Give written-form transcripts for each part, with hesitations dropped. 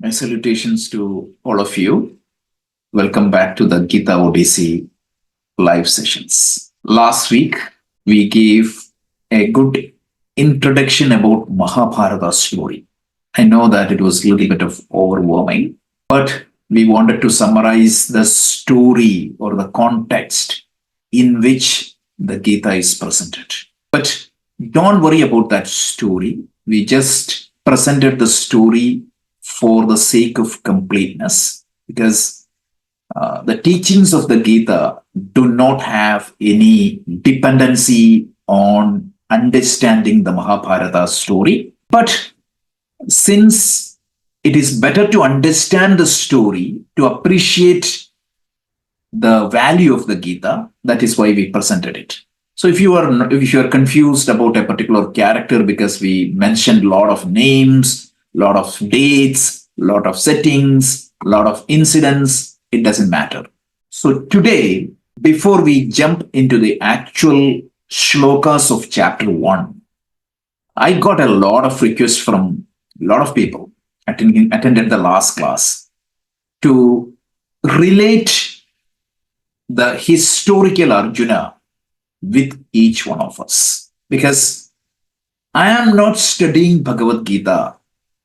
My salutations to all of you. Welcome back to the Gita Odyssey live sessions. Last week, we gave a good introduction about Mahabharata story. I know that it was a little bit of overwhelming, but we wanted to summarize the story or the context in which the Gita is presented. But don't worry about that story. We just presented the story for the sake of completeness, because the teachings of the Gita do not have any dependency on understanding the Mahabharata story. But since it is better to understand the story to appreciate the value of the Gita, that is why we presented it. So if you are confused about a particular character because we mentioned a lot of names, lot of dates, lot of settings, lot of incidents, it doesn't matter. So today, before we jump into the actual shlokas of chapter 1, I got a lot of requests from a lot of people attended the last class to relate the historical Arjuna with each one of us. Because I am not studying Bhagavad Gita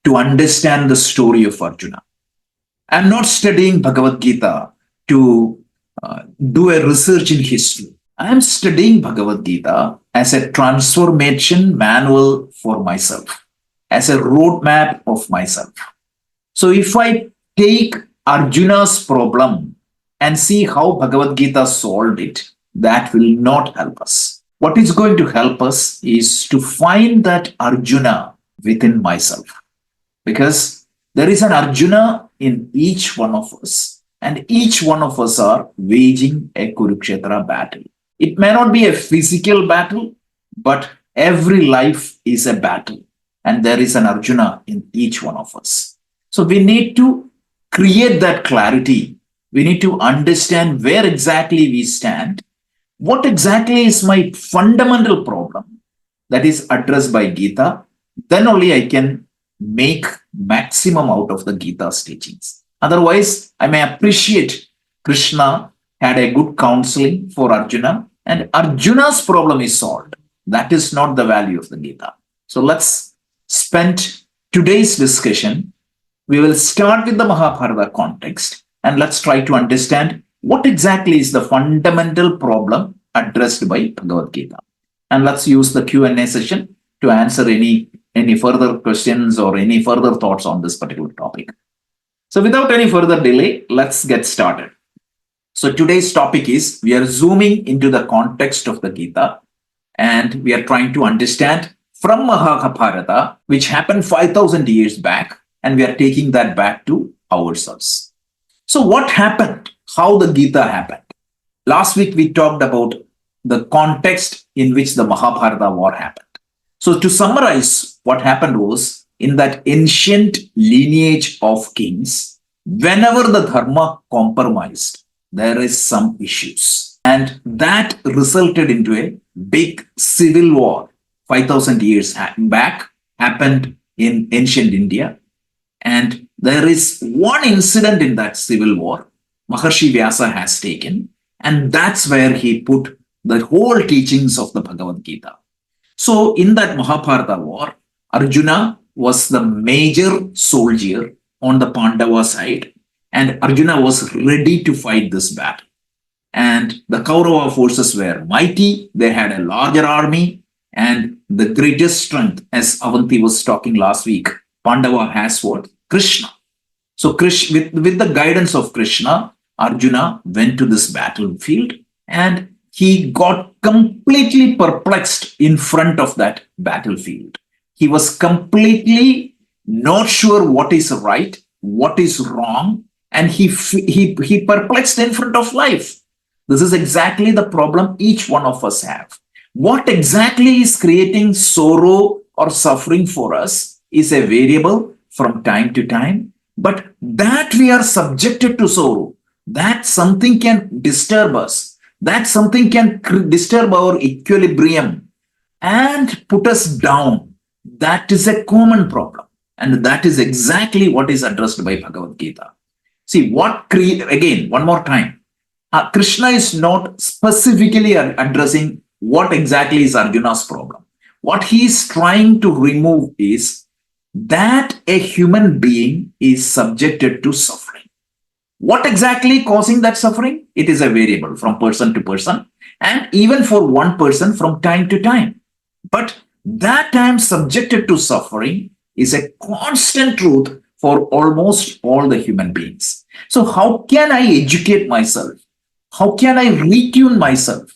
to understand the story of Arjuna. I am not studying Bhagavad Gita to do a research in history. I am studying Bhagavad Gita as a transformation manual for myself, as a roadmap of myself. So if I take Arjuna's problem and see how Bhagavad Gita solved it, that will not help us. What is going to help us is to find that Arjuna within myself. Because there is an Arjuna in each one of us, and each one of us are waging a Kurukshetra battle. It may not be a physical battle, but every life is a battle, and there is an Arjuna in each one of us. So we need to create that clarity. We need to understand where exactly we stand. What exactly is my fundamental problem that is addressed by Gita? Then only I can make maximum out of the Gita's teachings. Otherwise, I may appreciate Krishna had a good counseling for Arjuna, and Arjuna's problem is solved. That is not the value of the Gita. So let's spend today's discussion. We will start with the Mahabharata context, and let's try to understand what exactly is the fundamental problem addressed by Bhagavad Gita. And let's use the Q&A session to answer any further questions or any further thoughts on this particular topic. So without any further delay, let's get started. So today's topic is, we are zooming into the context of the Gita, and we are trying to understand from Mahabharata, which happened 5,000 years back, and we are taking that back to ourselves. So what happened? How the Gita happened? Last week we talked about the context in which the Mahabharata war happened. So to summarize, what happened was, in that ancient lineage of kings, whenever the dharma compromised, there is some issues. And that resulted into a big civil war 5,000 years back, happened in ancient India. And there is one incident in that civil war Maharshi Vyasa has taken, and that's where he put the whole teachings of the Bhagavad Gita. So in that Mahabharata war, Arjuna was the major soldier on the Pandava side, and Arjuna was ready to fight this battle. And the Kaurava forces were mighty, they had a larger army, and the greatest strength, as Avanti was talking last week, Pandava has what? Krishna. So with the guidance of Krishna, Arjuna went to this battlefield, and he got completely perplexed in front of that battlefield. He was completely not sure what is right, what is wrong, and he perplexed in front of life. This is exactly the problem each one of us have. What exactly is creating sorrow or suffering for us is a variable from time to time, but that we are subjected to sorrow, that something can disturb us, that something can disturb our equilibrium and put us down. That is a common problem. And that is exactly what is addressed by Bhagavad Gita. See, again, one more time. Krishna is not specifically addressing what exactly is Arjuna's problem. What he is trying to remove is that a human being is subjected to suffering. What exactly causing that suffering? It is a variable from person to person, and even for one person from time to time. But that I am subjected to suffering is a constant truth for almost all the human beings. So, how can I educate myself? How can I retune myself?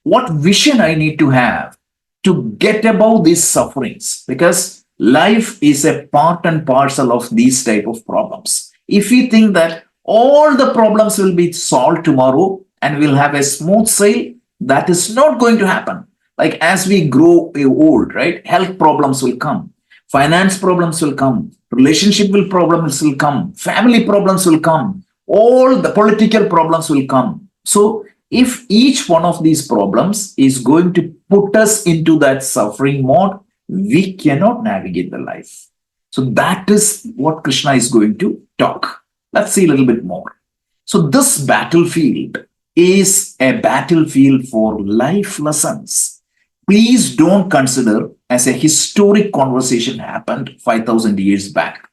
What vision I need to have to get above these sufferings? Because life is a part and parcel of these type of problems. If we think that all the problems will be solved tomorrow and we'll have a smooth sail, that is not going to happen. Like as we grow old, right? Health problems will come, finance problems will come, problems will come, family problems will come, all the political problems will come. So if each one of these problems is going to put us into that suffering mode, we cannot navigate the life. So that is what Krishna is going to talk. Let's see a little bit more. So this battlefield is a battlefield for life lessons. Please don't consider as a historic conversation happened 5,000 years back.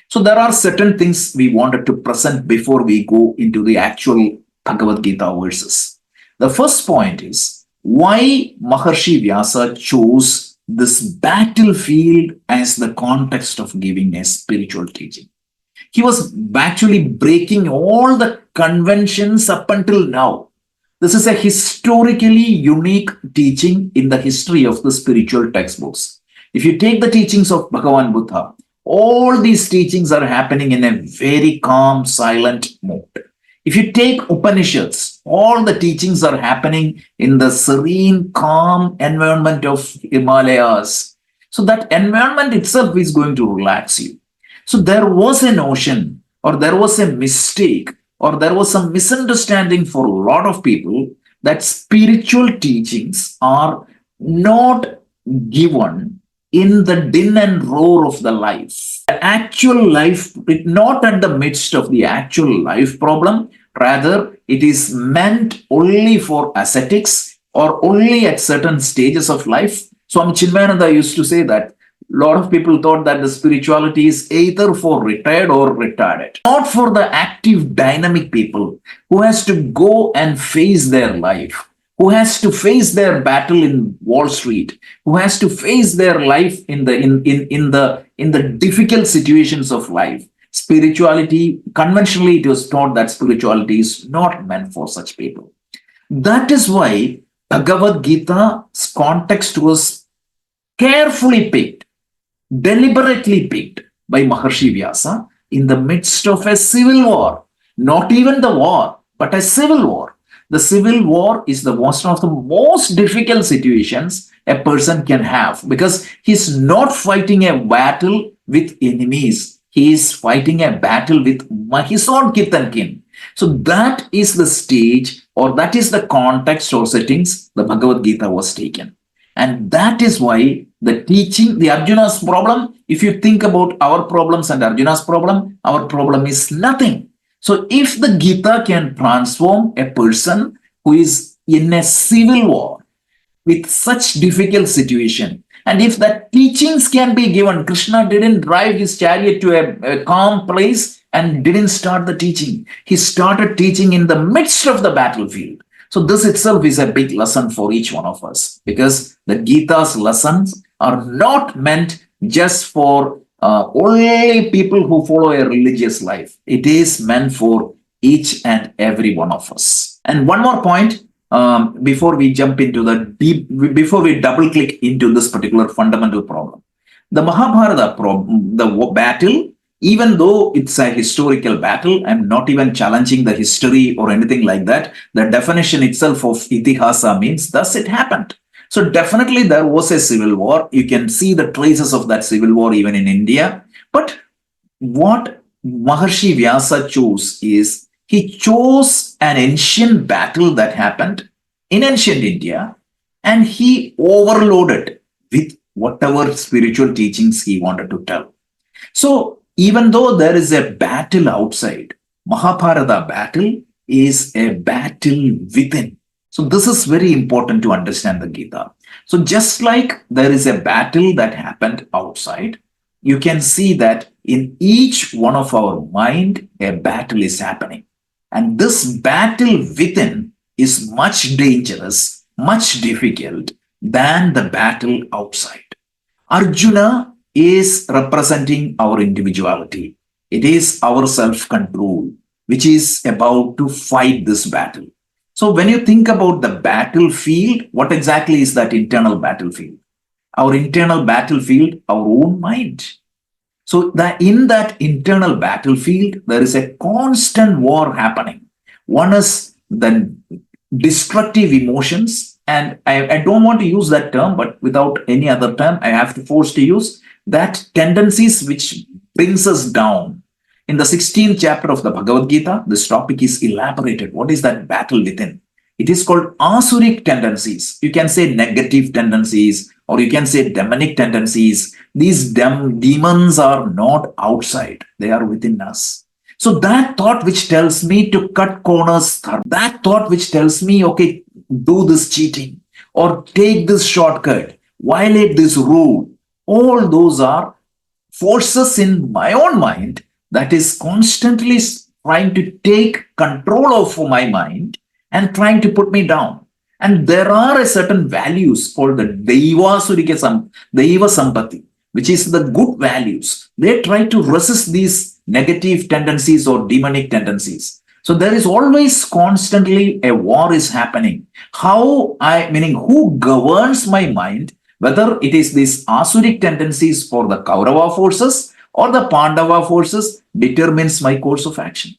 So there are certain things we wanted to present before we go into the actual Bhagavad Gita verses. The first point is why Maharshi Vyasa chose this battlefield as the context of giving a spiritual teaching. He was actually breaking all the conventions up until now. This is a historically unique teaching in the history of the spiritual textbooks. If you take the teachings of Bhagavan Buddha, all these teachings are happening in a very calm, silent mode. If you take Upanishads, all the teachings are happening in the serene, calm environment of Himalayas. So that environment itself is going to relax you. So there was a notion, or there was a mistake, or there was some misunderstanding for a lot of people that spiritual teachings are not given in the din and roar of the life. The actual life, not at the midst of the actual life problem, rather it is meant only for ascetics or only at certain stages of life. Swami Chinmayananda used to say that a lot of people thought that the spirituality is either for retired or retarded, not for the active, dynamic people who has to go and face their life, who has to face their battle in Wall Street, who has to face their life in the difficult situations of life. Spirituality, conventionally, it was taught that spirituality is not meant for such people. That is why Bhagavad Gita's context was carefully picked, deliberately picked by Maharshi Vyasa in the midst of a civil war. Not even the war, but a civil war. The civil war is one of the most difficult situations a person can have because he's not fighting a battle with enemies. He is fighting a battle with his own kith and kin. So that is the stage, or that is the context or settings the Bhagavad Gita was taken. And that is why the teaching, the Arjuna's problem, if you think about our problems and Arjuna's problem, our problem is nothing. So if the Gita can transform a person who is in a civil war with such difficult situation, and if that teachings can be given, Krishna didn't drive his chariot to a calm place and didn't start the teaching. He started teaching in the midst of the battlefield. So this itself is a big lesson for each one of us because the Gita's lessons are not meant just for only people who follow a religious life. It is meant for each and every one of us. And one more point before we jump into before we double click into this particular fundamental problem. The Mahabharata problem, the battle, even though it's a historical battle, I'm not even challenging the history or anything like that. The definition itself of itihasa means thus it happened. So definitely there was a civil war. You can see the traces of that civil war even in India. But what Maharshi Vyasa chose is he chose an ancient battle that happened in ancient India and he overloaded with whatever spiritual teachings he wanted to tell. So even though there is a battle outside, Mahabharata battle is a battle within. So this is very important to understand the Gita. So just like there is a battle that happened outside, you can see that in each one of our mind, a battle is happening. And this battle within is much dangerous, much difficult than the battle outside. Arjuna is representing our individuality. It is our self control, which is about to fight this battle. So, when you think about the battlefield, what exactly is that internal battlefield? Our internal battlefield, our own mind. So that in that internal battlefield, there is a constant war happening. One is the destructive emotions, and I don't want to use that term, but without any other term, I have to force to use that tendencies which brings us down. In the 16th chapter of the Bhagavad Gita, this topic is elaborated. What is that battle within? It is called asuric tendencies. You can say negative tendencies, or you can say demonic tendencies. These demons are not outside, they are within us. So that thought which tells me to cut corners, that thought which tells me, okay, do this cheating or take this shortcut, violate this rule, all those are forces in my own mind that is constantly trying to take control of my mind and trying to put me down. And there are a certain values called the Deva Sampati, which is the good values. They try to resist these negative tendencies or demonic tendencies. So there is always constantly a war is happening. Meaning who governs my mind, whether it is these asuric tendencies for the Kaurava forces or the Pandava forces, determines my course of action.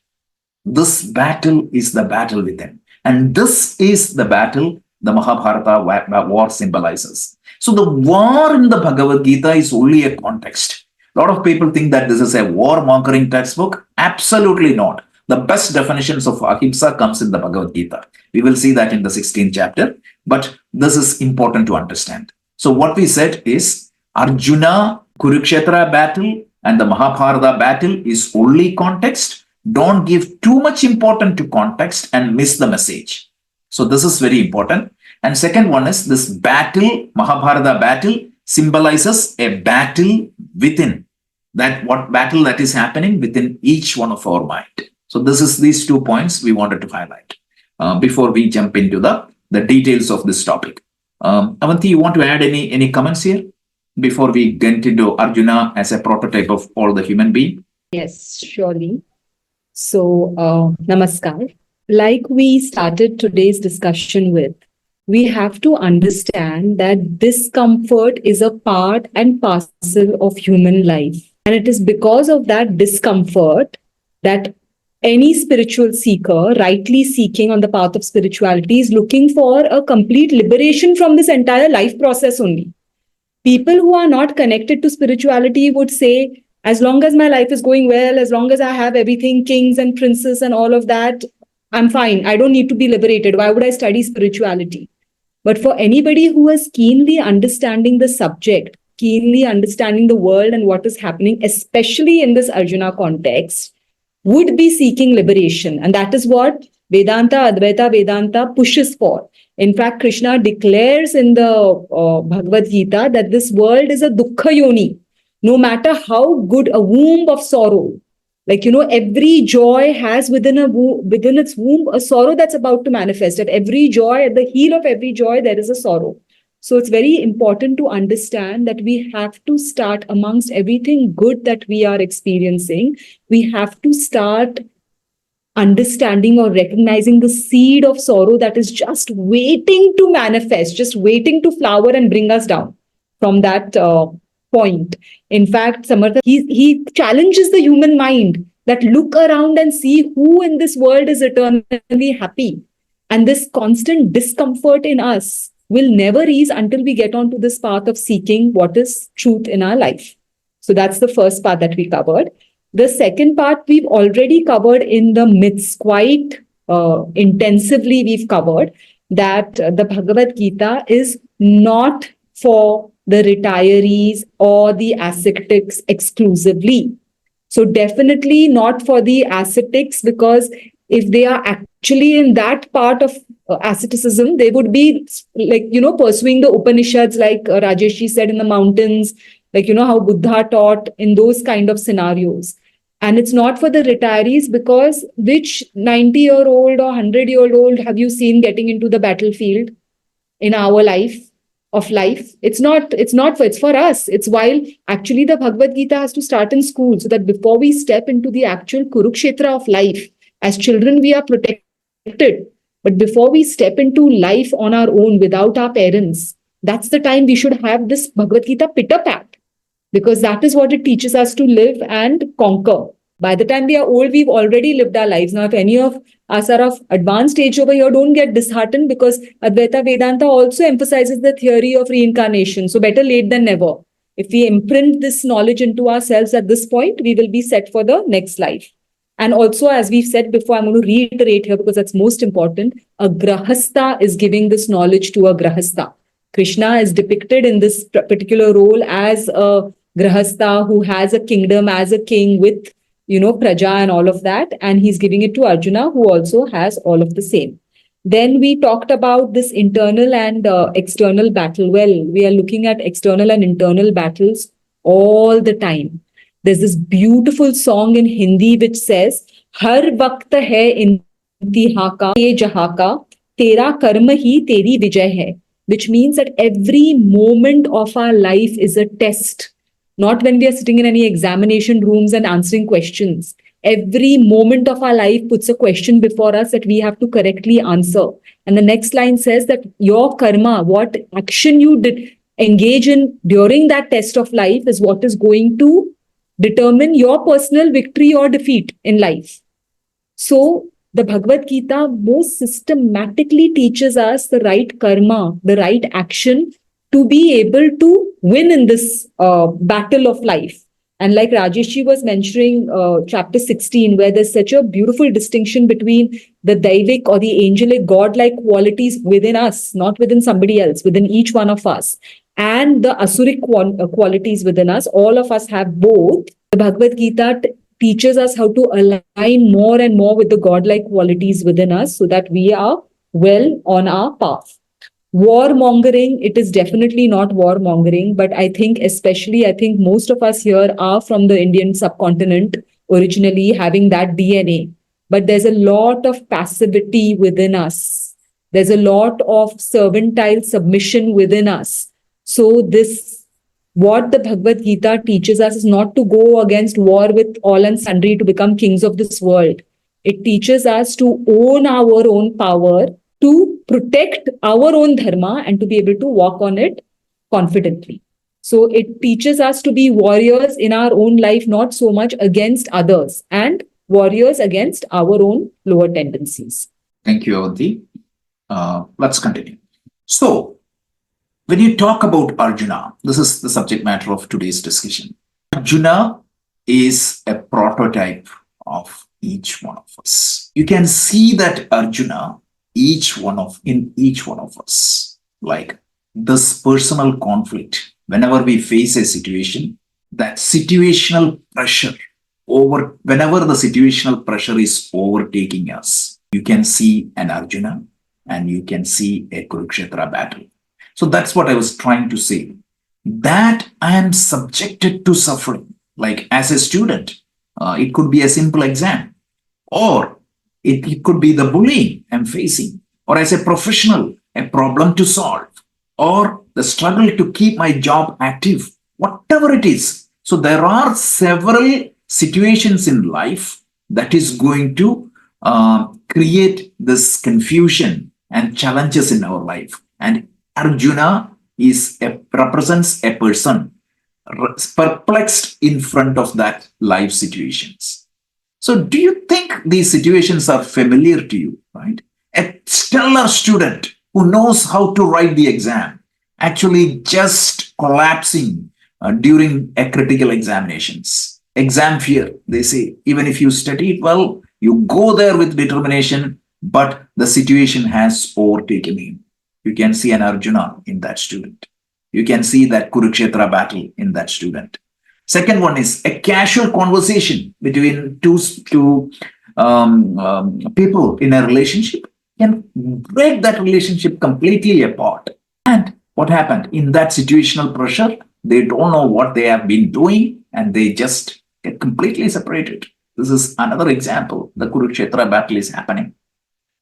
This battle is the battle within. And this is the battle the Mahabharata war symbolizes. So the war in the Bhagavad Gita is only a context. A lot of people think that this is a war-mongering textbook. Absolutely not. The best definitions of ahimsa comes in the Bhagavad Gita. We will see that in the 16th chapter. But this is important to understand. So what we said is Arjuna, Kurukshetra battle and the Mahabharata battle is only context. Don't give too much importance to context and miss the message. So this is very important. And second one is this battle, Mahabharata battle symbolizes a battle within. That what battle that is happening within each one of our mind. So this is these 2 points we wanted to highlight before we jump into the details of this topic. Avanti, you want to add any comments here before we get into Arjuna as a prototype of all the human being? Yes, surely. So, namaskar. Like we started today's discussion with, we have to understand that discomfort is a part and parcel of human life. And it is because of that discomfort that any spiritual seeker, rightly seeking on the path of spirituality, is looking for a complete liberation from this entire life process only. People who are not connected to spirituality would say, as long as my life is going well, as long as I have everything, kings and princes and all of that, I'm fine. I don't need to be liberated. Why would I study spirituality? But for anybody who is keenly understanding the subject, keenly understanding the world and what is happening, especially in this Arjuna context, would be seeking liberation. And that is what Vedanta, Advaita Vedanta pushes for. In fact, Krishna declares in the Bhagavad Gita that this world is a dukkha yoni. No matter how good a womb of sorrow, like, every joy has within its womb a sorrow that's about to manifest. At every joy, at the heel of every joy, there is a sorrow. So it's very important to understand that we have to start amongst everything good that we are experiencing. We have to start understanding or recognizing the seed of sorrow that is just waiting to manifest, just waiting to flower and bring us down from that point. In fact, Samartha, he challenges the human mind that look around and see who in this world is eternally happy. And this constant discomfort in us will never ease until we get onto this path of seeking what is truth in our life. So that's the first part that we covered. The second part we've already covered in the myths quite intensively. We've covered that the Bhagavad Gita is not for the retirees or the ascetics exclusively. So definitely not for the ascetics, because if they are actually in that part of asceticism, they would be like, pursuing the Upanishads, like Rajesh said, in the mountains, like, how Buddha taught in those kind of scenarios. And it's not for the retirees, because which 90-year-old or 100-year-old have you seen getting into the battlefield in our life? It's for us. It's while actually the Bhagavad Gita has to start in school, so that before we step into the actual Kurukshetra of life, as children we are protected, but before we step into life on our own without our parents, that's the time we should have this Bhagavad Gita pitter pat, because that is what it teaches us to live and conquer. By the time we are old, we've already lived our lives. Now, if any of us are of advanced age over here, don't get disheartened, because Advaita Vedanta also emphasizes the theory of reincarnation. So better late than never. If we imprint this knowledge into ourselves at this point, we will be set for the next life. And also, as we've said before, I'm going to reiterate here because that's most important. A grahastha is giving this knowledge to a grahastha. Krishna is depicted in this particular role as a grahastha who has a kingdom as a king with, praja and all of that. And he's giving it to Arjuna, who also has all of the same. Then we talked about this internal and external battle. Well, we are looking at external and internal battles all the time. There's this beautiful song in Hindi which says, Har waqt hai intiha ka ye jaha ka, tera karma hi teri vijay hai. Which means that every moment of our life is a test. Not when we are sitting in any examination rooms and answering questions. Every moment of our life puts a question before us that we have to correctly answer. And the next line says that your karma, what action you did engage in during that test of life, is what is going to determine your personal victory or defeat in life. So the Bhagavad Gita most systematically teaches us the right karma, the right action to be able to win in this battle of life. And like Rajesh was mentioning, chapter 16, where there's such a beautiful distinction between the Daivik or the angelic godlike qualities within us, not within somebody else, within each one of us, and the Asuric qualities within us. All of us have both. The Bhagavad Gita teaches us how to align more and more with the godlike qualities within us so that we are well on our path. Warmongering, it is definitely not warmongering, but I think most of us here are from the Indian subcontinent, originally having that DNA. But there's a lot of passivity within us. There's a lot of servile submission within us. So what the Bhagavad Gita teaches us is not to go against war with all and sundry to become kings of this world. It teaches us to own our own power, to protect our own dharma, and to be able to walk on it confidently. So it teaches us to be warriors in our own life, not so much against others, and warriors against our own lower tendencies. Thank you, Avanti. Let's continue. So, when you talk about Arjuna, this is the subject matter of today's discussion. Arjuna is a prototype of each one of us. You can see that Arjuna, in each one of us, like this personal conflict. Whenever we face a situation, that situational pressure whenever the situational pressure is overtaking us, you can see an Arjuna and you can see a Kurukshetra battle. So that's what I was trying to say. That I am subjected to suffering. Like as a student, it could be a simple exam, or it could be the bullying I'm facing, or as a professional, a problem to solve, or the struggle to keep my job active, whatever it is. So there are several situations in life that is going to create this confusion and challenges in our life. And Arjuna represents a person perplexed in front of that life situations. So do you think these situations are familiar to you, right? A stellar student who knows how to write the exam actually just collapsing during a critical examinations. Exam fear, they say, even if you study it well, you go there with determination, but the situation has overtaken him. You can see an Arjuna in that student. You can see that Kurukshetra battle in that student. Second one is a casual conversation between two people in a relationship can break that relationship completely apart. And what happened in that situational pressure? They don't know what they have been doing and they just get completely separated. This is another example. The Kurukshetra battle is happening.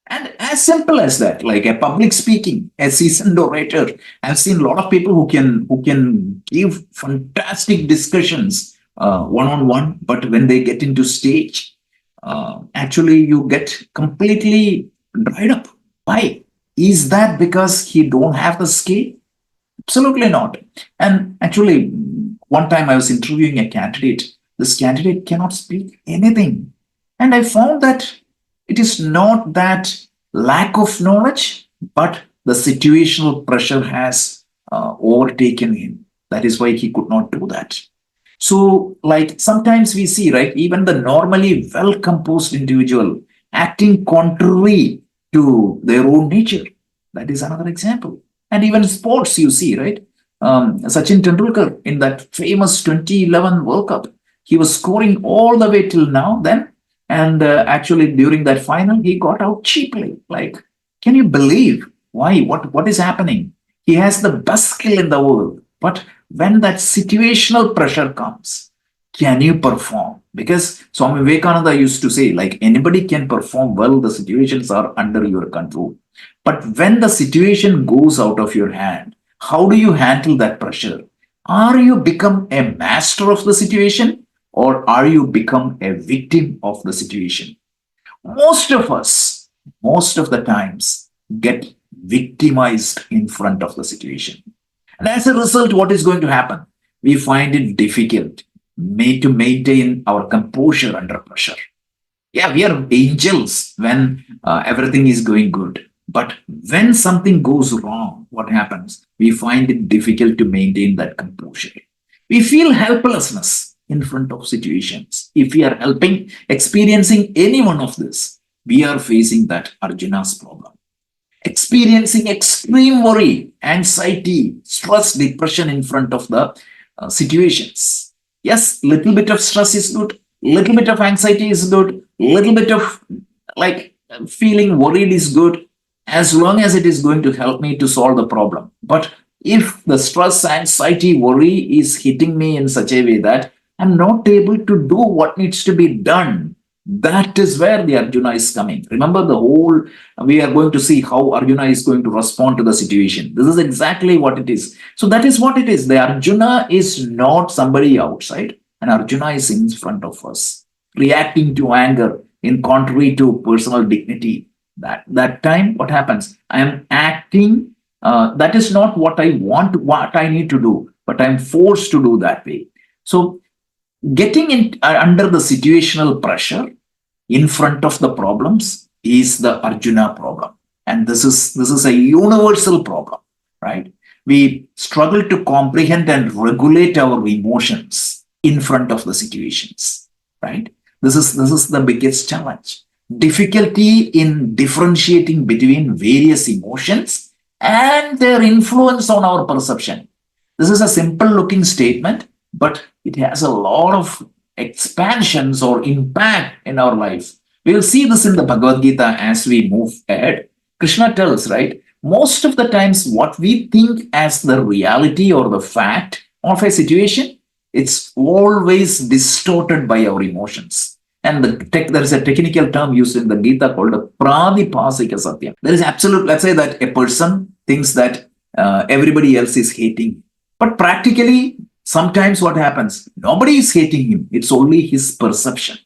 And as simple as that, like a public speaking, a seasoned orator, I've seen a lot of people who can give fantastic discussions one on one, but when they get into stage, actually you get completely dried up. Why? Is that because he don't have the skill? Absolutely not. And actually, one time I was interviewing a candidate. This candidate cannot speak anything, and I found that it is not that lack of knowledge, but the situational pressure has overtaken him. That is why he could not do that. So, like sometimes we see, right, even the normally well composed individual acting contrary to their own nature. That is another example. And even sports, you see, right? Sachin Tendulkar in that famous 2011 World Cup, he was scoring all the way till now, then, and actually during that final, he got out cheaply. Like, can you believe why? What is happening? He has the best skill in the world, but when that situational pressure comes, can you perform? Because Swami Vivekananda used to say, like anybody can perform well, the situations are under your control. But when the situation goes out of your hand, how do you handle that pressure? Are you become a master of the situation or are you become a victim of the situation? Most of us, most of the times, get victimized in front of the situation. And as a result, what is going to happen? We find it difficult to maintain our composure under pressure. Yeah, we are angels when everything is going good. But when something goes wrong, what happens? We find it difficult to maintain that composure. We feel helplessness in front of situations. If we are experiencing any one of this, we are facing that Arjuna's problem. Experiencing extreme worry, anxiety, stress, depression in front of the situations. Yes, little bit of stress is good, little bit of anxiety is good, little bit of like feeling worried is good, as long as it is going to help me to solve the problem. But if the stress, anxiety, worry is hitting me in such a way that I'm not able to do what needs to be done, that is where the Arjuna is coming. Remember the whole, we are going to see how Arjuna is going to respond to the situation. This is exactly what it is. So that is what it is. The Arjuna is not somebody outside, and Arjuna is in front of us, reacting to anger in contrary to personal dignity. That time, what happens? I am acting. That is not what I want, what I need to do, but I'm forced to do that way. So getting in under the situational pressure in front of the problems is the Arjuna problem, and this is a universal problem, right? We struggle to comprehend and regulate our emotions in front of the situations, right? This is the biggest challenge. Difficulty in differentiating between various emotions and their influence on our perception. This is a simple looking statement, but it has a lot of expansions or impact in our life. We will see this in the Bhagavad Gita as we move ahead. Krishna tells, right? Most of the times, what we think as the reality or the fact of a situation, it's always distorted by our emotions. And there is a technical term used in the Gita called a pradipasika satya. There is absolute, let's say that a person thinks that everybody else is hating. But practically, sometimes what happens? Nobody is hating him. It's only his perception.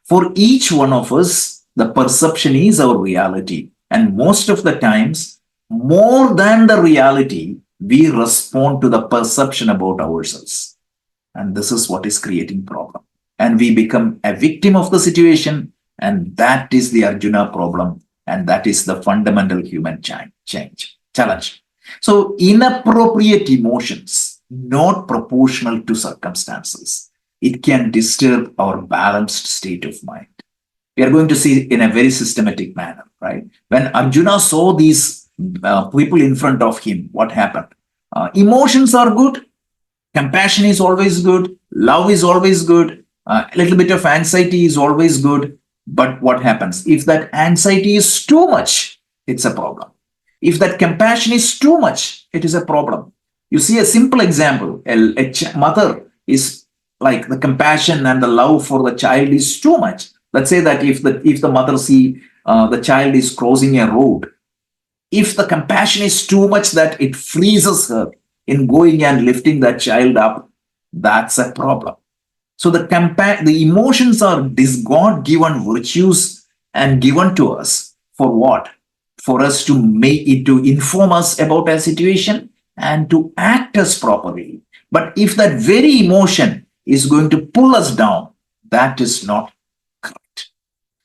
For each one of us, the perception is our reality. And most of the times, more than the reality, we respond to the perception about ourselves. And this is what is creating problem. And we become a victim of the situation. And that is the Arjuna problem. And that is the fundamental human challenge. So inappropriate emotions, not proportional to circumstances, it can disturb our balanced state of mind. We are going to see in a very systematic manner, right? When Arjuna saw these people in front of him, what happened? Emotions are good. Compassion is always good. Love is always good. A little bit of anxiety is always good. But what happens? If that anxiety is too much, it's a problem. If that compassion is too much, it is a problem. You see a simple example. Mother is like the compassion and the love for the child is too much. Let's say that if the mother see the child is crossing a road, if the compassion is too much that it freezes her in going and lifting that child up, that's a problem. So the emotions are these God-given virtues and given to us for what? For us to make it to inform us about a situation and to act us properly. But if that very emotion is going to pull us down, that is not correct.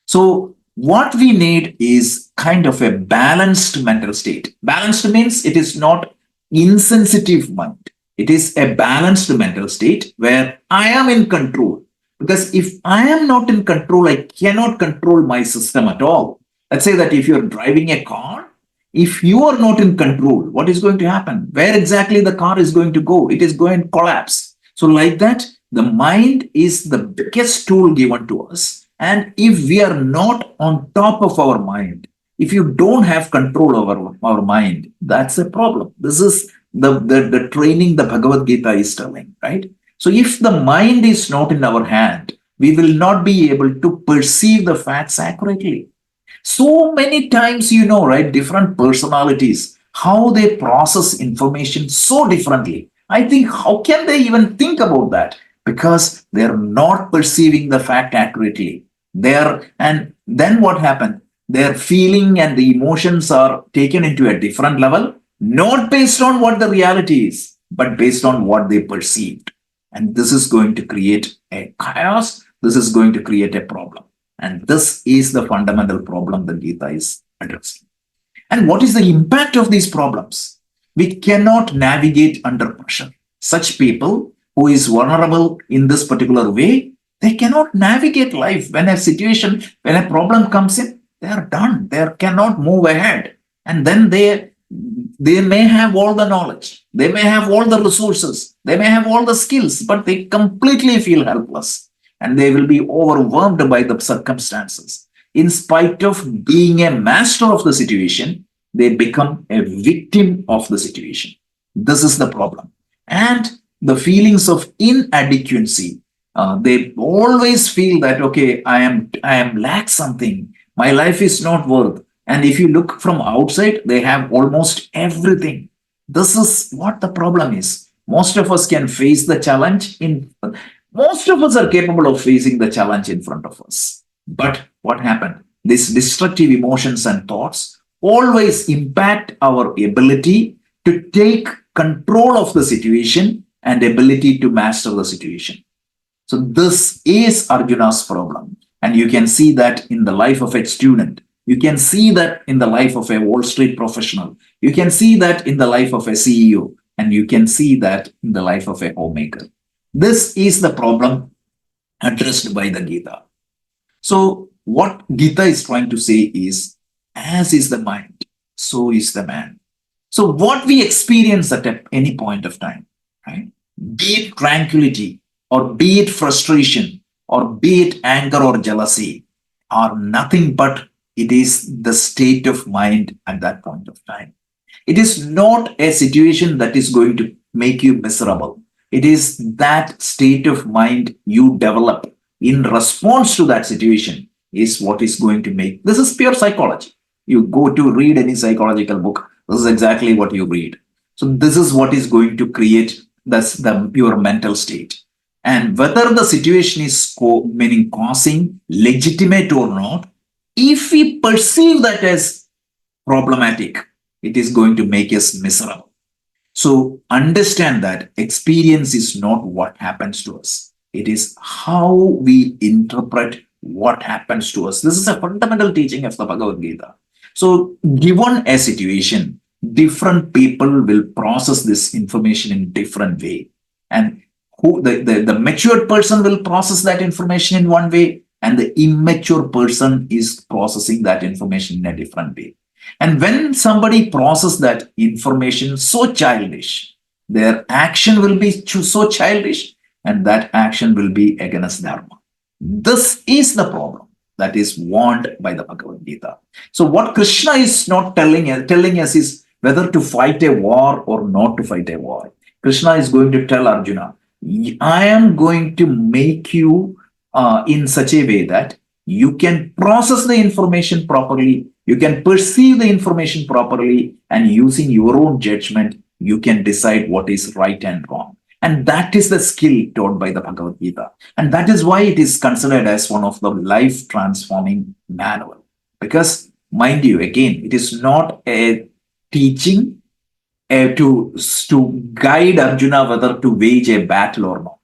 So what we need is kind of a balanced mental state. Balanced means it is not insensitive mind. It is a balanced mental state where I am in control. Because if I am not in control, I cannot control my system at all. Let's say that if you're driving a car, if you are not in control, what is going to happen? Where exactly the car is going to go? It is going to collapse. So like that, the mind is the biggest tool given to us. And if we are not on top of our mind, if you don't have control over our mind, that's a problem. This is the training the Bhagavad Gita is telling, right? So if the mind is not in our hand, we will not be able to perceive the facts accurately. So many times, right, different personalities, how they process information so differently. I think, how can they even think about that? Because they're not perceiving the fact accurately. And then what happened? Their feeling and the emotions are taken into a different level, not based on what the reality is, but based on what they perceived. And this is going to create a chaos. This is going to create a problem. And this is the fundamental problem that Gita is addressing. And what is the impact of these problems? We cannot navigate under pressure. Such people who is vulnerable in this particular way, they cannot navigate life. When a problem comes in, they are done. They cannot move ahead. And then they may have all the knowledge. They may have all the resources. They may have all the skills, but they completely feel helpless. And they will be overwhelmed by the circumstances. In spite of being a master of the situation, they become a victim of the situation. This is the problem. And the feelings of inadequacy, they always feel that, okay, I am lack something. My life is not worth. And if you look from outside, they have almost everything. This is what the problem is. Most of us can face the challenge most of us are capable of facing the challenge in front of us. But what happened? These destructive emotions and thoughts always impact our ability to take control of the situation and ability to master the situation. So this is Arjuna's problem. And you can see that in the life of a student. You can see that in the life of a Wall Street professional. You can see that in the life of a CEO. And you can see that in the life of a homemaker. This is the problem addressed by the Gita. So what Gita is trying to say is, as is the mind, so is the man. So what we experience at any point of time, right? Be it tranquility, or be it frustration, or be it anger or jealousy, are nothing but it is the state of mind at that point of time. It is not a situation that is going to make you miserable. It is that state of mind you develop in response to that situation is what is going to make. This is pure psychology. You go to read any psychological book, this is exactly what you read. So this is what is going to create your mental state. And whether the situation is meaning causing legitimate or not, if we perceive that as problematic, it is going to make us miserable. So understand that experience is not what happens to us. It is how we interpret what happens to us. This is a fundamental teaching of the Bhagavad Gita. So given a situation, different people will process this information in different way. And the matured person will process that information in one way, and the immature person is processing that information in a different way. And when somebody processes that information so childish, their action will be so childish, and that action will be against dharma. This is the problem that is warned by the Bhagavad Gita. So what Krishna is not telling us is whether to fight a war or not to fight a war. Krishna is going to tell Arjuna, I am going to make you in such a way that you can process the information properly, you can perceive the information properly, and using your own judgment, you can decide what is right and wrong. And that is the skill taught by the Bhagavad Gita. And that is why it is considered as one of the life transforming manual. Because, mind you, again, it is not a teaching to guide Arjuna whether to wage a battle or not.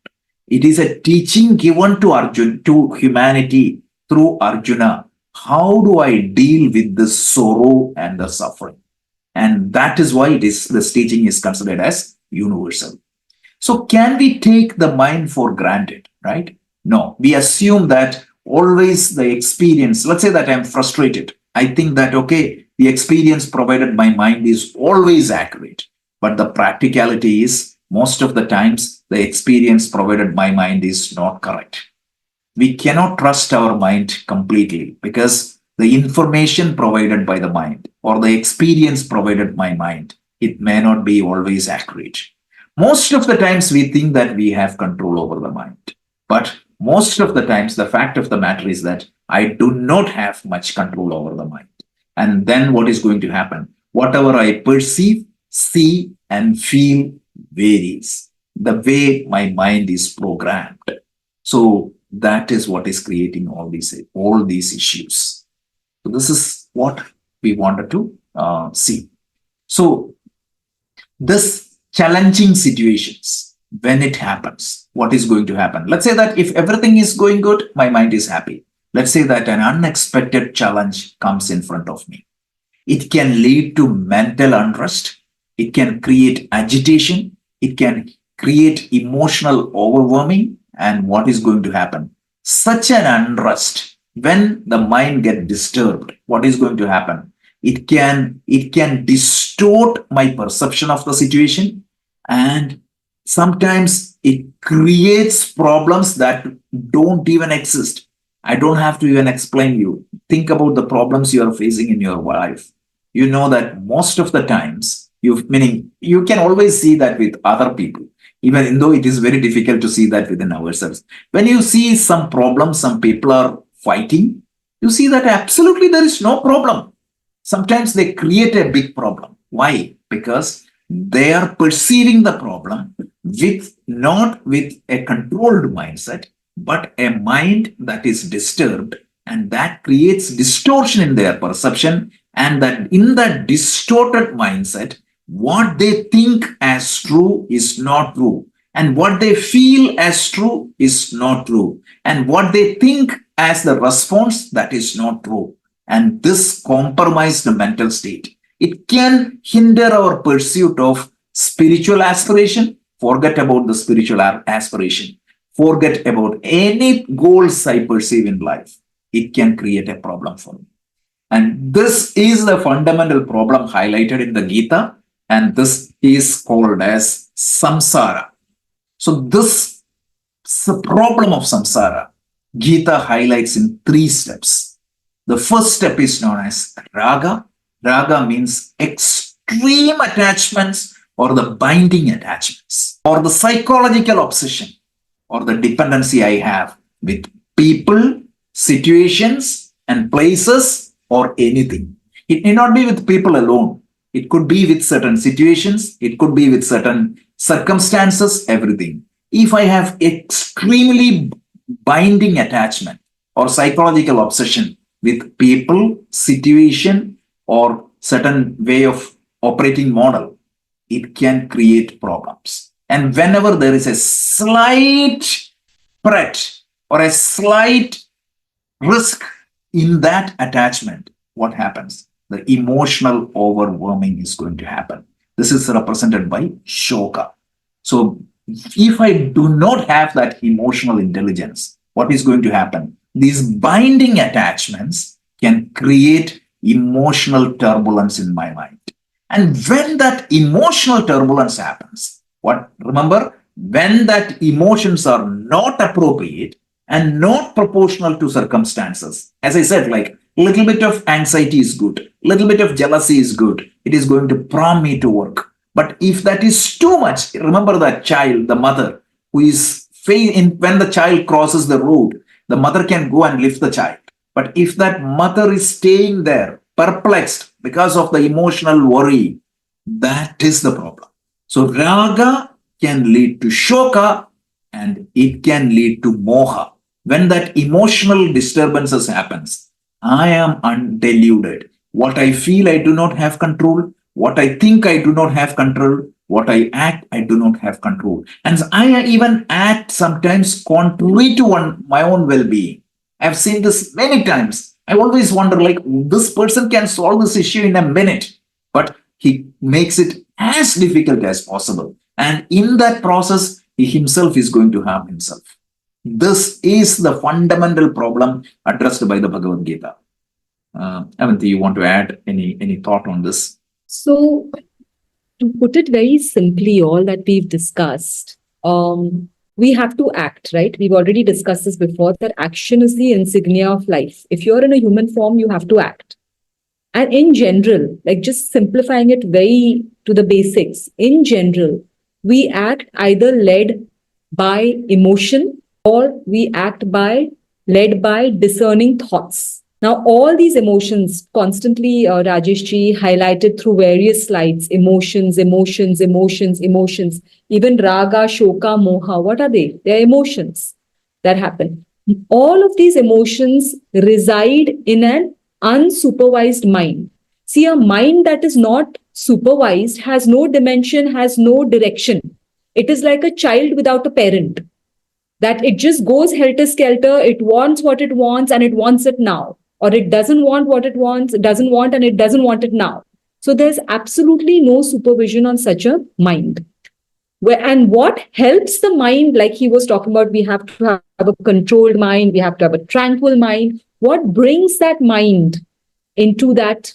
It is a teaching given to Arjuna, to humanity through Arjuna. How do I deal with the sorrow and the suffering? And that is why this teaching is considered as universal. So can we take the mind for granted, right? No, we assume that always the experience, let's say that I'm frustrated. I think that, okay, the experience provided by mind is always accurate. But the practicality is most of the times the experience provided by mind is not correct. We cannot trust our mind completely because the information provided by the mind or the experience provided by mind, it may not be always accurate. Most of the times we think that we have control over the mind. But most of the times the fact of the matter is that I do not have much control over the mind. And then what is going to happen? Whatever I perceive, see, and feel varies. The way my mind is programmed. So that is what is creating all these issues. So this is what we wanted to see. So this challenging situations, when it happens, what is going to happen? Let's say that if everything is going good, my mind is happy. Let's say that an unexpected challenge comes in front of me. It can lead to mental unrest. It can create agitation. It can create emotional overwhelming. And what is going to happen? Such an unrest, when the mind gets disturbed, what is going to happen? It can distort my perception of the situation, and sometimes it creates problems that don't even exist. I don't have to even explain you. Think about the problems you are facing in your life. You know that most of the times, meaning you can always see that with other people, even though it is very difficult to see that within ourselves. When you see some problem, some people are fighting, you see that absolutely there is no problem. Sometimes they create a big problem. Why? Because they are perceiving the problem not with a controlled mindset, but a mind that is disturbed, and that creates distortion in their perception. And that in that distorted mindset, what they think as true is not true, and what they feel as true is not true, and what they think as the response, that is not true. And this compromised mental state, it can hinder our pursuit of spiritual aspiration. Forget about the spiritual aspiration. Forget about any goals I perceive in life. It can create a problem for me. And this is the fundamental problem highlighted in the Gita, and this is called as samsara. So this problem of samsara, Gita highlights in 3 steps. The first step is known as raga. Raga means extreme attachments or the binding attachments or the psychological obsession or the dependency I have with people, situations, and places or anything. It may not be with people alone. It could be with certain situations. It could be with certain circumstances, everything. If I have extremely binding attachment or psychological obsession with people, situation, or certain way of operating model, it can create problems. And whenever there is a slight threat or a slight risk in that attachment, what happens? The emotional overwhelming is going to happen. This is represented by shoka. So if I do not have that emotional intelligence, what is going to happen? These binding attachments can create emotional turbulence in my mind. And when that emotional turbulence happens, What remember, when that emotions are not appropriate and not proportional to circumstances, as I said, like little bit of anxiety is good, little bit of jealousy is good. It is going to prompt me to work. But if that is too much, remember that child, the mother, who is when the child crosses the road, the mother can go and lift the child. But if that mother is staying there, perplexed because of the emotional worry, that is the problem. So raga can lead to shoka and it can lead to moha. When that emotional disturbances happens, I am undeluded. What I feel, I do not have control. What I think, I do not have control. What I act, I do not have control. And I even act sometimes contrary to my own well-being. I've seen this many times. I always wonder, like, this person can solve this issue in a minute, but he makes it as difficult as possible. And in that process, he himself is going to harm himself. This is the fundamental problem addressed by the Bhagavad Gita. Avanti, you want to add any thought on this? So, to put it very simply, all that we've discussed, we have to act, right? We've already discussed this before, that action is the insignia of life. If you're in a human form, you have to act. And in general, like just simplifying it very to the basics, in general, we act either led by emotion or we act by led by discerning thoughts. Now, all these emotions constantly, Rajesh ji highlighted through various slides, emotions, emotions, emotions, emotions, even raga, shoka, moha, what are they? They're emotions that happen. All of these emotions reside in an unsupervised mind. See, a mind that is not supervised has no dimension, has no direction. It is like a child without a parent, that it just goes helter-skelter, it wants what it wants and it wants it now. Or it doesn't want what it wants, it doesn't want and it doesn't want it now. So there's absolutely no supervision on such a mind. And what helps the mind, like he was talking about, we have to have a controlled mind, we have to have a tranquil mind. What brings that mind into that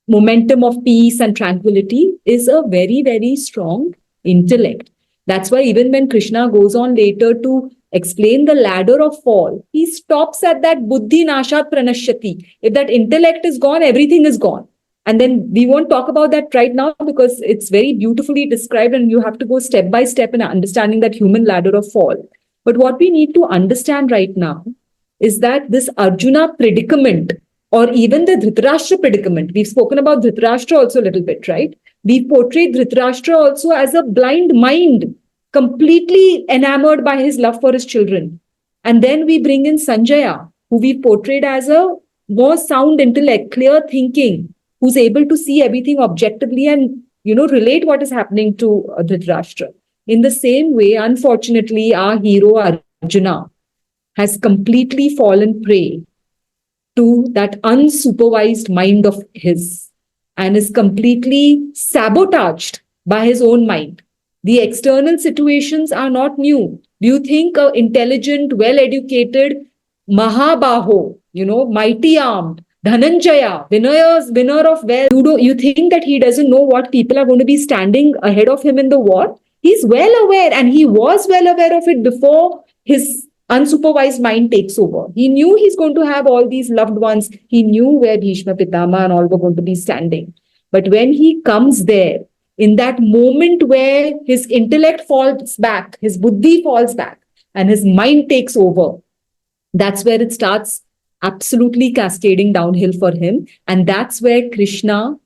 momentum of peace and tranquility is a very, very strong intellect. That's why even when Krishna goes on later to explain the ladder of fall, he stops at that buddhi nashat pranashyati. If that intellect is gone, everything is gone. And then we won't talk about that right now because it's very beautifully described and you have to go step by step in understanding that human ladder of fall. But what we need to understand right now is that this Arjuna predicament, or even the Dhritarashtra predicament, we've spoken about Dhritarashtra also a little bit, right? We've portrayed Dhritarashtra also as a blind mind, completely enamored by his love for his children. And then we bring in Sanjaya, who we've portrayed as a more sound intellect, clear thinking, who's able to see everything objectively and, relate what is happening to Dhritarashtra. In the same way, unfortunately, our hero Arjuna has completely fallen prey to that unsupervised mind of his and is completely sabotaged by his own mind. The external situations are not new. Do you think an intelligent, well-educated Mahabaho, mighty armed, Dhananjaya, winner of wealth, you think that he doesn't know what people are going to be standing ahead of him in the war? He's well aware, and he was well aware of it before his unsupervised mind takes over. He knew he's going to have all these loved ones. He knew where Bhishma Pitama and all were going to be standing. But when he comes there, in that moment where his intellect falls back, his buddhi falls back, and his mind takes over, that's where it starts absolutely cascading downhill for him. And that's where Krishna,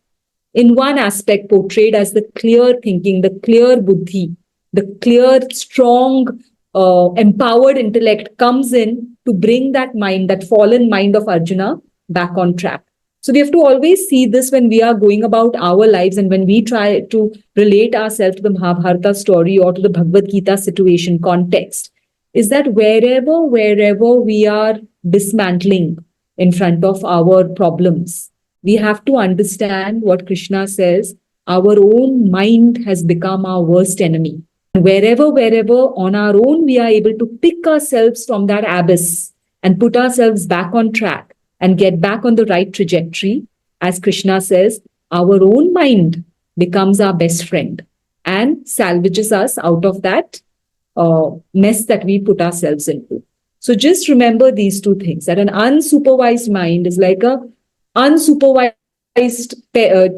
in one aspect, portrayed as the clear thinking, the clear buddhi, the clear, strong, empowered intellect comes in to bring that mind, that fallen mind of Arjuna, back on track. So we have to always see this when we are going about our lives and when we try to relate ourselves to the Mahabharata story or to the Bhagavad Gita situation context, is that wherever we are dismantling in front of our problems, we have to understand what Krishna says, our own mind has become our worst enemy. Wherever on our own we are able to pick ourselves from that abyss and put ourselves back on track and get back on the right trajectory, as Krishna says, our own mind becomes our best friend. and salvages us out of that mess that we put ourselves into. So just remember these two things, that an unsupervised mind is like a unsupervised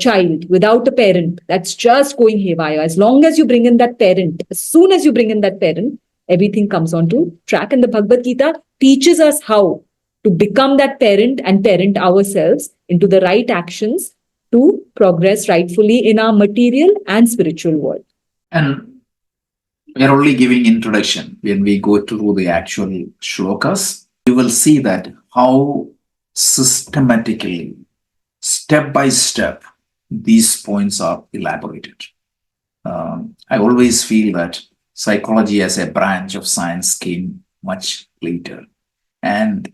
child without a parent that's just going haywire. As long as you bring in that parent, as soon as you bring in that parent, everything comes onto track. And the Bhagavad Gita teaches us how to become that parent and parent ourselves into the right actions to progress rightfully in our material and spiritual world. And we are only giving introduction. When we go through the actual shlokas, you will see that how systematically, step by step, these points are elaborated. I always feel that psychology as a branch of science came much later. And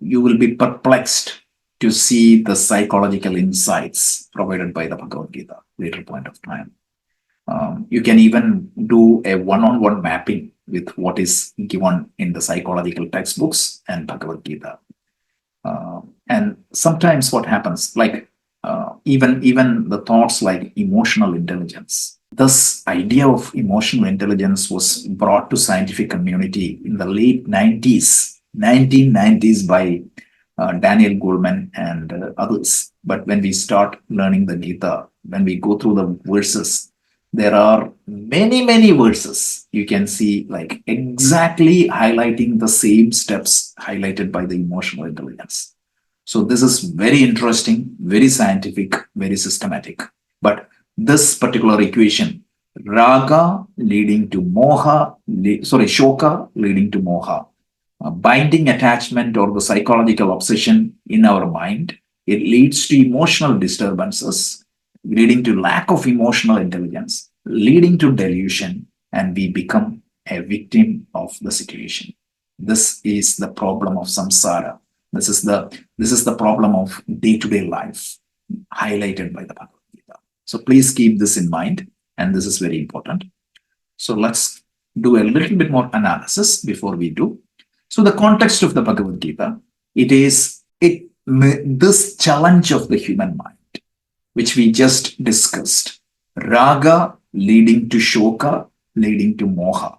you will be perplexed to see the psychological insights provided by the Bhagavad Gita later point of time. You can even do a one-on-one mapping with what is given in the psychological textbooks and Bhagavad Gita. And sometimes what happens, like even the thoughts like emotional intelligence. This idea of emotional intelligence was brought to scientific community in the late 1990s by Daniel Goleman and others. But when we start learning the Gita, when we go through the verses, there are many verses you can see like exactly highlighting the same steps highlighted by the emotional intelligence. So this is very interesting, very scientific, very systematic. But this particular equation, raga leading to moha, shoka leading to moha, binding attachment or the psychological obsession in our mind, it leads to emotional disturbances, leading to lack of emotional intelligence, leading to delusion, and we become a victim of the situation. This is the problem of samsara. This is the problem of day-to-day life highlighted by the Bhagavad Gita. So please keep this in mind, and this is very important. So let's do a little bit more analysis before we do. So the context of the Bhagavad Gita, this challenge of the human mind, which we just discussed, raga leading to shoka, leading to moha.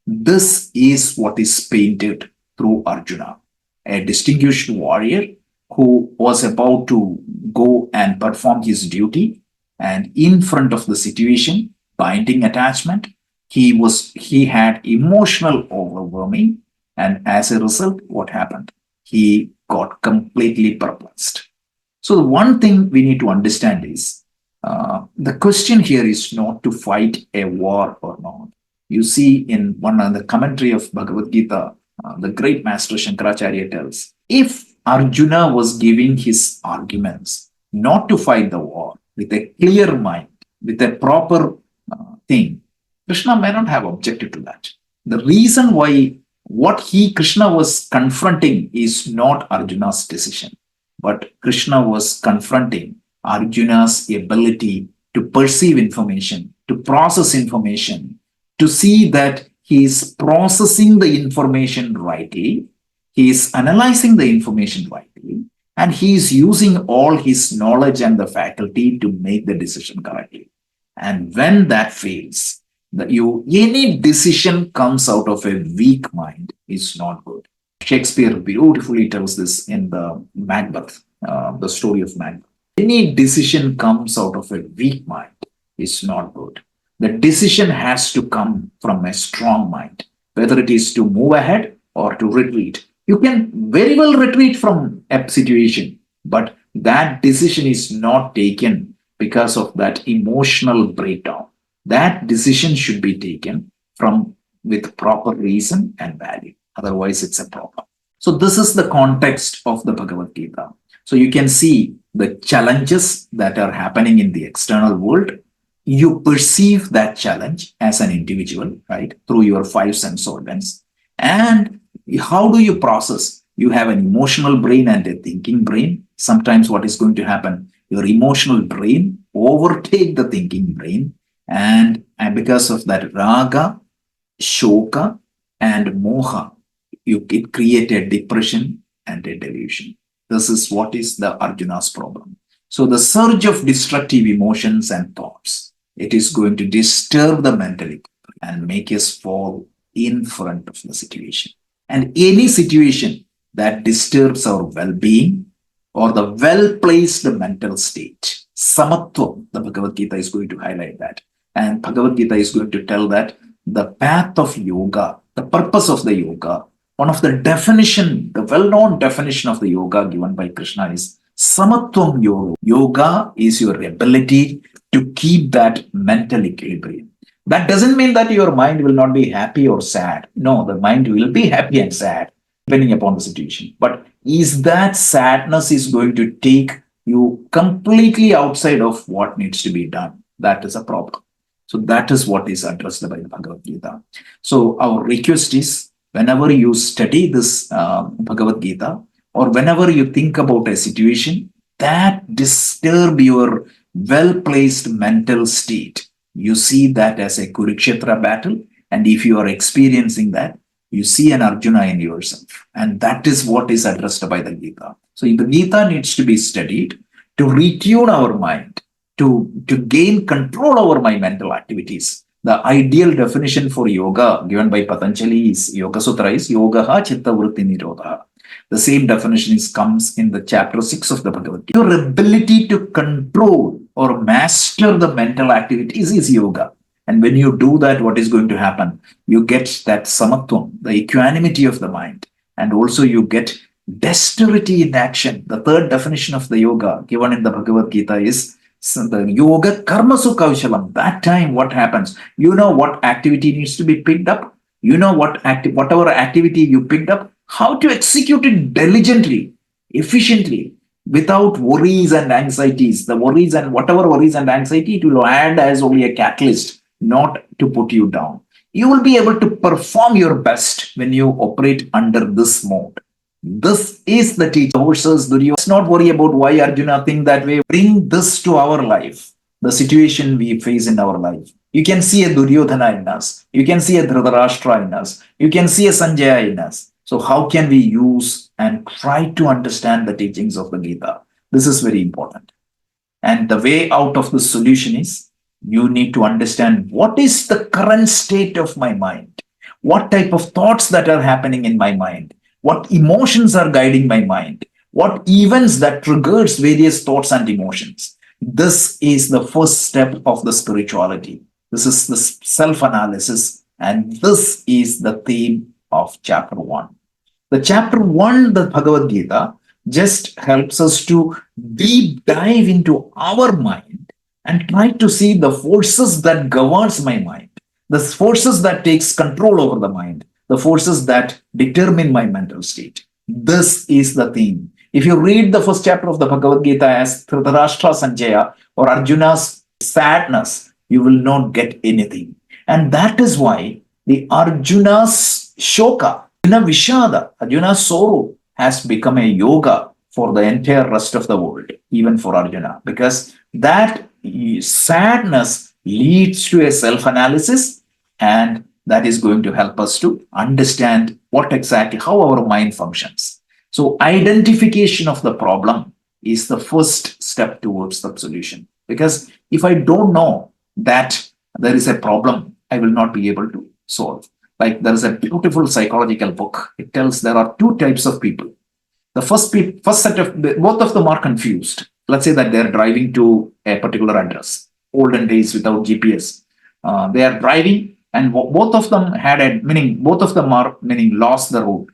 This is what is painted through Arjuna, a distinguished warrior who was about to go and perform his duty, and in front of the situation, binding attachment, he had emotional overwhelming, and as a result, what happened? He got completely perplexed. So the one thing we need to understand is the question here is not to fight a war or not. You see in one of the commentary of Bhagavad Gita, the great master Shankaracharya tells, if Arjuna was giving his arguments not to fight the war with a clear mind, with a proper thing, Krishna may not have objected to that. The reason why Krishna was confronting is not Arjuna's decision, but Krishna was confronting Arjuna's ability to perceive information, to process information, to see that he is processing the information rightly, he is analyzing the information rightly, and he is using all his knowledge and the faculty to make the decision correctly. And when that fails, any decision comes out of a weak mind is not good. Shakespeare beautifully tells this in the Macbeth, the story of Macbeth. Any decision comes out of a weak mind is not good. The decision has to come from a strong mind, whether it is to move ahead or to retreat. You can very well retreat from a situation, but that decision is not taken because of that emotional breakdown. That decision should be taken with proper reason and value. Otherwise, it's a problem. So this is the context of the Bhagavad Gita. So you can see the challenges that are happening in the external world. You perceive that challenge as an individual, right, through your five sense organs. And how do you process? You have an emotional brain and a thinking brain. Sometimes what is going to happen? Your emotional brain overtake the thinking brain. And because of that raga, shoka, and moha, it create a depression and a delusion. This is what is the Arjuna's problem. So the surge of destructive emotions and thoughts, It is going to disturb the mental and make us fall in front of the situation. And any situation that disturbs our well-being or the well-placed mental state, samatvam, the Bhagavad Gita is going to highlight that. And Bhagavad Gita is going to tell that the path of yoga, the purpose of the yoga, one of the definition, the well-known definition of the yoga given by Krishna is samatvam yoga. Yoga is your ability to keep that mental equilibrium. That doesn't mean that your mind will not be happy or sad. No, the mind will be happy and sad depending upon the situation. But is that sadness is going to take you completely outside of what needs to be done? That is a problem. So that is what is addressed by the Bhagavad Gita. So our request is whenever you study this Bhagavad Gita or whenever you think about a situation that disturb your well-placed mental state, you see that as a Kurukshetra battle. And if you are experiencing that, you see an Arjuna in yourself. And that is what is addressed by the Gita. So the Gita needs to be studied to retune our mind, to gain control over my mental activities. The ideal definition for yoga given by Patanjali is Yoga Sutra is Yogaha Chitta Vritti Nirodha. The same definition comes in the chapter 6 of the Bhagavad Gita. Your ability to control or master the mental activities is yoga. And when you do that, what is going to happen? You get that samatvam, the equanimity of the mind. And also you get dexterity in action. The third definition of the yoga given in the Bhagavad Gita is the yoga karmasu kaushalam. That time what happens? You know what activity needs to be picked up. You know whatever activity you picked up, how to execute it diligently, efficiently, without worries and anxieties. The worries and whatever worries and anxiety, it will add as only a catalyst, not to put you down. You will be able to perform your best when you operate under this mode. This is the teacher versus Duryodhana. Let's not worry about why Arjuna think that way. Bring this to our life, the situation we face in our life. You can see a Duryodhana in us. You can see a Dhritarashtra in us. You can see a Sanjaya in us. So how can we use and try to understand the teachings of the Gita? This is very important. And the way out of the solution is you need to understand what is the current state of my mind, what type of thoughts that are happening in my mind, what emotions are guiding my mind, what events that triggers various thoughts and emotions. This is the first step of the spirituality. This is the self-analysis, and this is the theme of chapter 1. The chapter 1, the Bhagavad Gita, just helps us to deep dive into our mind and try to see the forces that governs my mind, the forces that takes control over the mind, the forces that determine my mental state. This is the theme. If you read the first chapter of the Bhagavad Gita as Dhritarashtra Sanjaya or Arjuna's sadness, you will not get anything. And that is why the Arjuna's shoka, Vishada, Arjuna's sorrow has become a yoga for the entire rest of the world, even for Arjuna, because that sadness leads to a self-analysis, and that is going to help us to understand how our mind functions. So identification of the problem is the first step towards the solution, because if I don't know that there is a problem, I will not be able to solve. Like there is a beautiful psychological book. It tells there are two types of people. The first set of both of them are confused. Let's say that they're driving to a particular address. Olden days without GPS, they are driving, and both of them both of them are lost the route.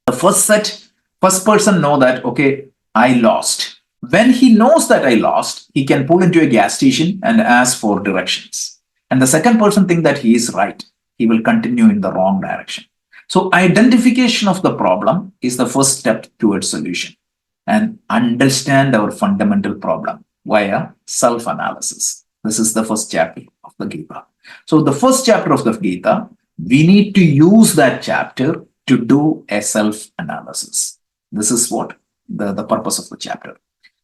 The first person know that okay, I lost. When he knows that I lost, he can pull into a gas station and ask for directions. And the second person think that he is right. He will continue in the wrong direction. So identification of the problem is the first step towards solution, and understand our fundamental problem via self-analysis. This is the first chapter of the Gita. So the first chapter of the Gita, we need to use that chapter to do a self-analysis. This is what the purpose of the chapter.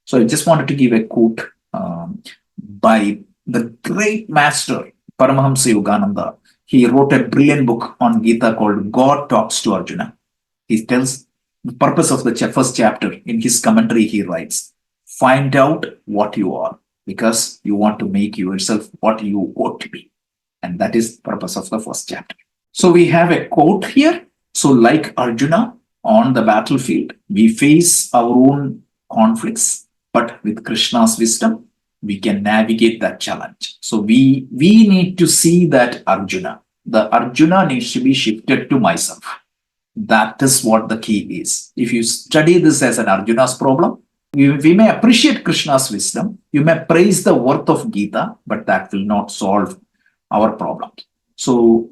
So I just wanted to give a quote by the great master Paramahamsa Yogananda. He wrote a brilliant book on Gita called God Talks to Arjuna. He tells the purpose of the first chapter. In his commentary, he writes, find out what you are. because you want to make yourself what you ought to be. And that is the purpose of the first chapter. So we have a quote here. So, like Arjuna on the battlefield, we face our own conflicts, but with Krishna's wisdom, we can navigate that challenge. So we need to see that Arjuna. The Arjuna needs to be shifted to myself. That is what the key is. If you study this as an Arjuna's problem, we may appreciate Krishna's wisdom, you may praise the worth of Gita, but that will not solve our problem. So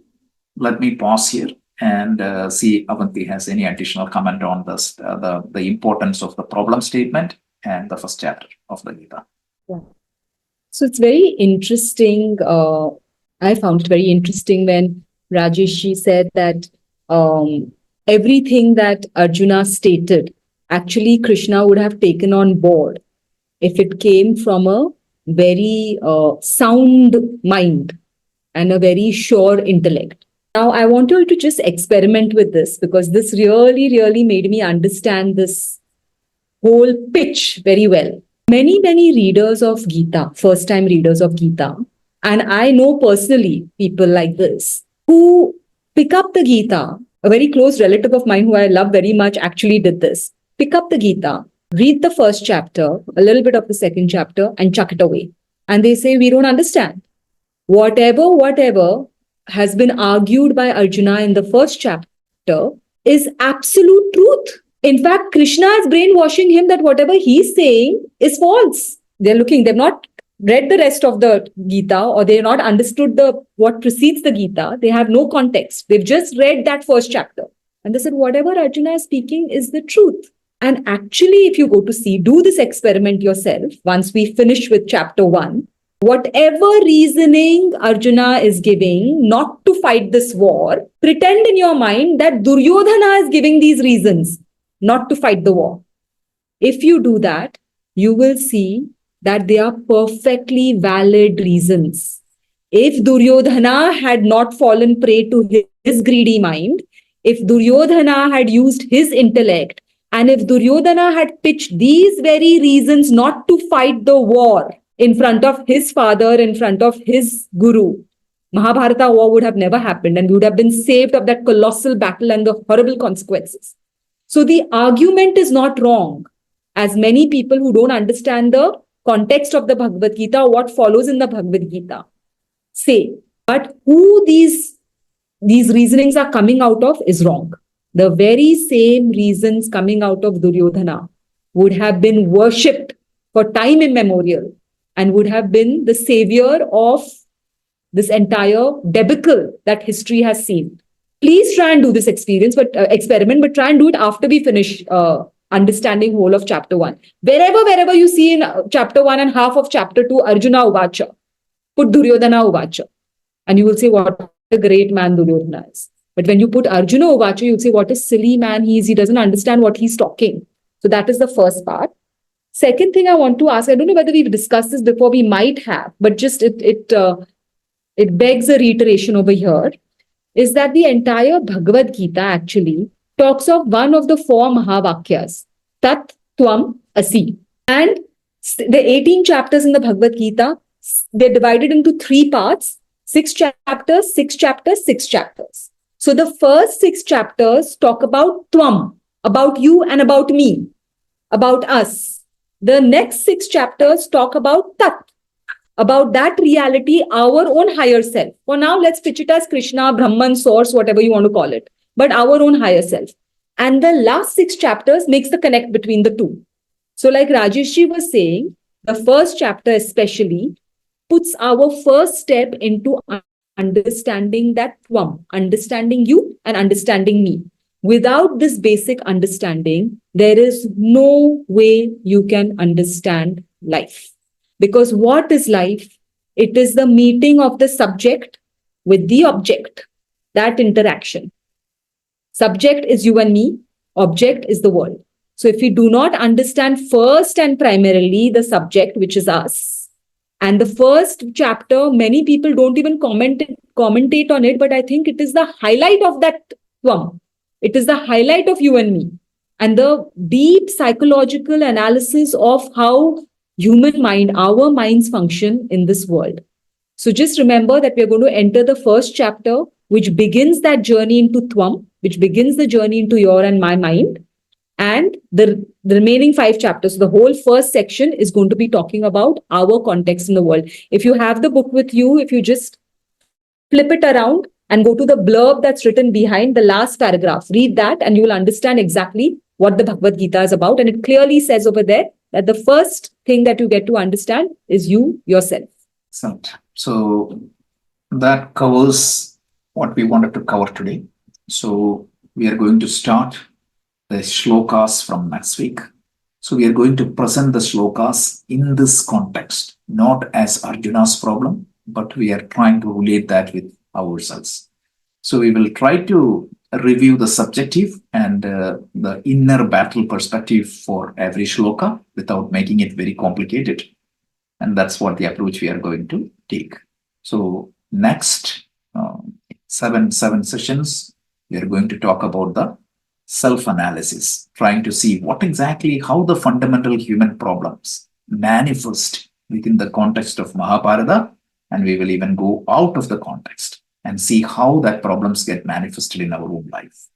let me pause here and see Avanti has any additional comment on this, the importance of the problem statement and the first chapter of the Gita. Yeah. So it's very interesting. I found it very interesting when Rajesh said that everything that Arjuna stated, actually Krishna would have taken on board if it came from a very sound mind and a very sure intellect. Now, I want you to just experiment with this, because this really, really made me understand this whole pitch very well. Many readers of Gita, first time readers of Gita, and I know personally people like this, who pick up the Gita. A very close relative of mine who I love very much actually did this. Pick up the Gita, read the first chapter, a little bit of the second chapter, and chuck it away. And they say, we don't understand. Whatever has been argued by Arjuna in the first chapter is absolute truth. In fact, Krishna is brainwashing him that whatever he's saying is false. They've not read the rest of the Gita, or they've not understood what precedes the Gita. They have no context. They've just read that first chapter. And they said, whatever Arjuna is speaking is the truth. And actually, if you go to see, do this experiment yourself, once we finish with chapter 1, whatever reasoning Arjuna is giving not to fight this war, pretend in your mind that Duryodhana is giving these reasons not to fight the war. If you do that, you will see that they are perfectly valid reasons. If Duryodhana had not fallen prey to his greedy mind, if Duryodhana had used his intellect, and if Duryodhana had pitched these very reasons not to fight the war in front of his father, in front of his guru, Mahabharata war would have never happened, and we would have been saved of that colossal battle and the horrible consequences. So the argument is not wrong, as many people who don't understand the context of the Bhagavad Gita, what follows in the Bhagavad Gita, say. But who these reasonings are coming out of is wrong. The very same reasons coming out of Duryodhana would have been worshipped for time immemorial and would have been the savior of this entire debacle that history has seen. Please try and do this experiment, but try and do it after we finish understanding whole of chapter 1. Wherever you see in chapter 1 and half of chapter 2, Arjuna Uvacha, put Duryodhana Uvacha, and you will see what a great man Duryodhana is. But when you put Arjuna Uvacha, you'll say what a silly man he is. He doesn't understand what he's talking. So that is the first part. Second thing I want to ask, I don't know whether we've discussed this before, we might have, but just it begs a reiteration over here, is that the entire Bhagavad Gita actually talks of one of the 4 Mahavakyas, Tat, Tvam, Asi. And the 18 chapters in the Bhagavad Gita, they're divided into 3 parts, 6 chapters, 6 chapters, 6 chapters. So the first 6 chapters talk about Tvam, about you and about me, about us. The next 6 chapters talk about Tat, about that reality, our own higher self. For now, let's pitch it as Krishna, Brahman, Source, whatever you want to call it, but our own higher self. And the last 6 chapters makes the connect between the two. So like Rajeshji was saying, the first chapter especially puts our first step into understanding that Tvam, understanding you and understanding me. Without this basic understanding, there is no way you can understand life. Because what is life? It is the meeting of the subject with the object, that interaction. Subject is you and me, object is the world. So if we do not understand first and primarily the subject, which is us, and the first chapter, many people don't even commentate on it, but I think it is the highlight of that Tvam. It is the highlight of you and me. And the deep psychological analysis of how human mind, our minds function in this world. So just remember that we're going to enter the first chapter, which begins that journey into Twam, which begins the journey into your and my mind. And the remaining 5 chapters, the whole first section is going to be talking about our context in the world. If you have the book with you, if you just flip it around and go to the blurb that's written behind the last paragraph, read that and you will understand exactly what the Bhagavad Gita is about. And it clearly says over there that the first thing that you get to understand is you yourself. Excellent. So that covers what we wanted to cover today. So we are going to start the shlokas from next week. So we are going to present the shlokas in this context, not as Arjuna's problem, but we are trying to relate that with ourselves. So we will try to review the subjective and the inner battle perspective for every shloka without making it very complicated. And that's what the approach we are going to take. So next seven sessions, we are going to talk about the self-analysis, trying to see what exactly, how the fundamental human problems manifest within the context of Mahabharata, and we will even go out of the context and see how that problems get manifested in our own life.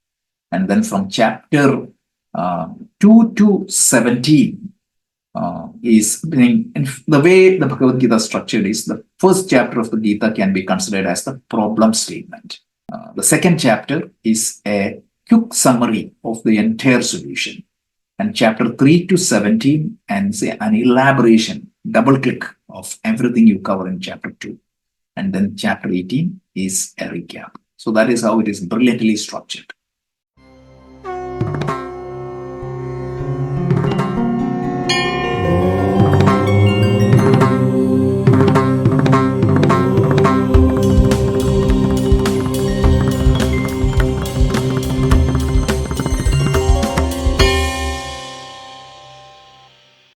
And then from chapter 2 to 17 is the way the Bhagavad Gita is structured is the first chapter of the Gita can be considered as the problem statement. The second chapter is a quick summary of the entire solution. And chapter 3 to 17 and say an elaboration, double click of everything you cover in chapter 2. And then chapter 18 is a recap. So that is how it is brilliantly structured.